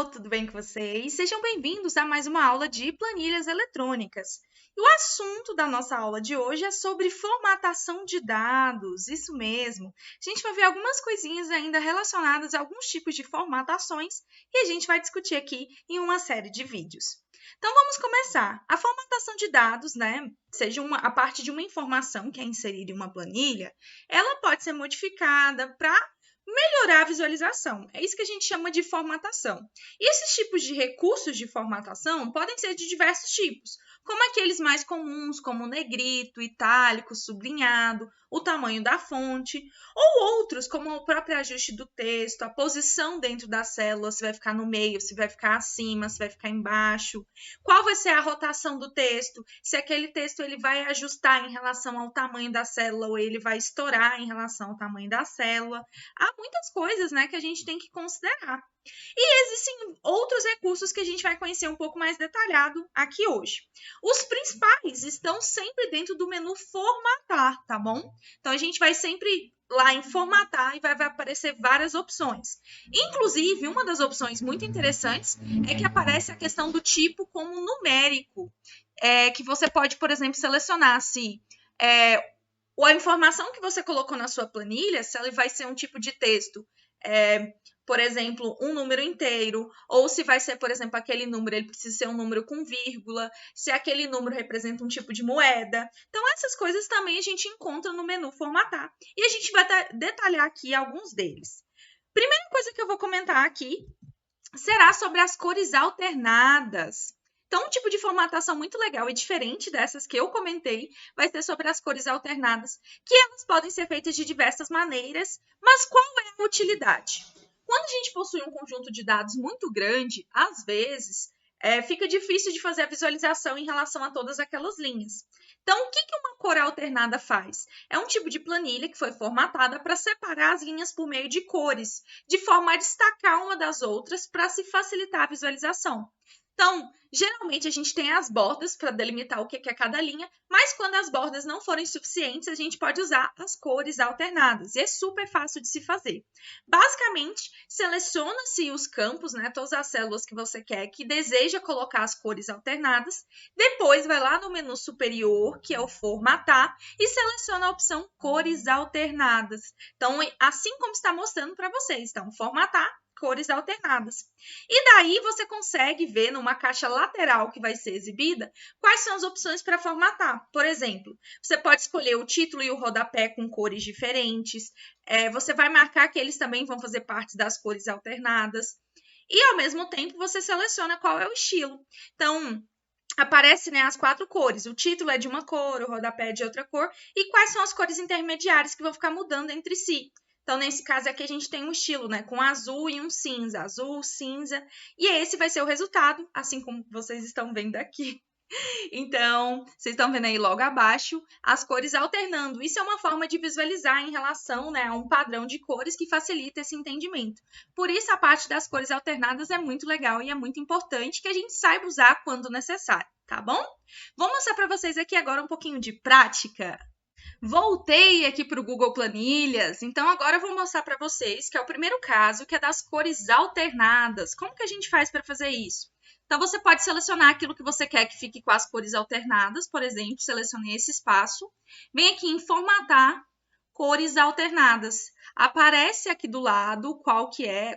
pessoal, tudo bem com vocês? Sejam bem-vindos a mais uma aula de planilhas eletrônicas. E o assunto da nossa aula de hoje é sobre formatação de dados, isso mesmo. A gente vai ver algumas coisinhas ainda relacionadas a alguns tipos de formatações e a gente vai discutir aqui em uma série de vídeos. Então vamos começar. A formatação de dados, seja a parte de uma informação que é inserida em uma planilha, ela pode ser modificada para melhorar a visualização. É isso que a gente chama de formatação. E esses tipos de recursos de formatação podem ser de diversos tipos, como aqueles mais comuns, como negrito, itálico, sublinhado, o tamanho da fonte, ou outros, como o próprio ajuste do texto, a posição dentro da célula, se vai ficar no meio, se vai ficar acima, se vai ficar embaixo, qual vai ser a rotação do texto, se aquele texto ele vai ajustar em relação ao tamanho da célula ou ele vai estourar em relação ao tamanho da célula. Há muitas coisas, que a gente tem que considerar. E existem outros recursos que a gente vai conhecer um pouco mais detalhado aqui hoje. Os principais estão sempre dentro do menu formatar, tá bom? Então, a gente vai sempre lá em formatar e vai aparecer várias opções. Inclusive, uma das opções muito interessantes é que aparece a questão do tipo como numérico, que você pode, por exemplo, selecionar se a informação que você colocou na sua planilha, se ela vai ser um tipo de texto, por exemplo, um número inteiro, ou se vai ser, por exemplo, aquele número, ele precisa ser um número com vírgula, se aquele número representa um tipo de moeda. Então, essas coisas também a gente encontra no menu formatar. E a gente vai detalhar aqui alguns deles. Primeira coisa que eu vou comentar aqui será sobre as cores alternadas. Então, um tipo de formatação muito legal e diferente dessas que eu comentei vai ser sobre as cores alternadas, que elas podem ser feitas de diversas maneiras, mas qual é a utilidade? Quando a gente possui um conjunto de dados muito grande, às vezes, fica difícil de fazer a visualização em relação a todas aquelas linhas. Então, o que uma cor alternada faz? É um tipo de planilha que foi formatada para separar as linhas por meio de cores, de forma a destacar uma das outras para se facilitar a visualização. Então, geralmente a gente tem as bordas para delimitar o que é cada linha, mas quando as bordas não forem suficientes, a gente pode usar as cores alternadas, e é super fácil de se fazer. Basicamente, seleciona-se os campos, todas as células que você quer, que deseja colocar as cores alternadas, depois vai lá no menu superior, que é o formatar, e seleciona a opção cores alternadas. Então, assim como está mostrando para vocês, então, formatar, cores alternadas. E daí você consegue ver numa caixa lateral que vai ser exibida quais são as opções para formatar. Por exemplo, você pode escolher o título e o rodapé com cores diferentes. Você vai marcar que eles também vão fazer parte das cores alternadas. E, ao mesmo tempo, você seleciona qual é o estilo. Então, aparece as 4 cores. O título é de uma cor, o rodapé é de outra cor. E quais são as cores intermediárias que vão ficar mudando entre si. Então, nesse caso aqui, a gente tem um estilo, com azul e um cinza. Azul, cinza. E esse vai ser o resultado, assim como vocês estão vendo aqui. Então, vocês estão vendo aí logo abaixo as cores alternando. Isso é uma forma de visualizar em relação a um padrão de cores que facilita esse entendimento. Por isso, a parte das cores alternadas é muito legal e é muito importante que a gente saiba usar quando necessário, tá bom? Vou mostrar para vocês aqui agora um pouquinho de prática. Voltei aqui para o Google Planilhas, então agora eu vou mostrar para vocês que é o primeiro caso, que é das cores alternadas. Como que a gente faz para fazer isso? Então, você pode selecionar aquilo que você quer que fique com as cores alternadas, por exemplo, selecionei esse espaço. Vem aqui em formatar, cores alternadas. Aparece aqui do lado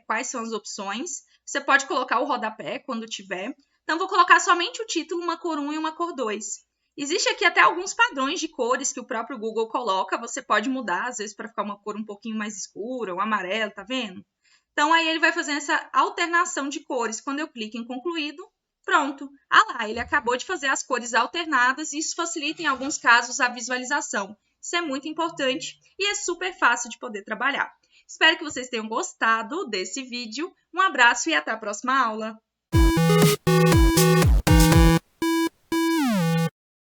quais são as opções. Você pode colocar o rodapé quando tiver. Então, vou colocar somente o título, uma cor 1 e uma cor 2. Existe aqui até alguns padrões de cores que o próprio Google coloca, você pode mudar, às vezes, para ficar uma cor um pouquinho mais escura, um amarelo, tá vendo? Então, aí ele vai fazer essa alternação de cores. Quando eu clico em concluído, pronto. Lá, ele acabou de fazer as cores alternadas e isso facilita, em alguns casos, a visualização. Isso é muito importante e é super fácil de poder trabalhar. Espero que vocês tenham gostado desse vídeo. Um abraço e até a próxima aula!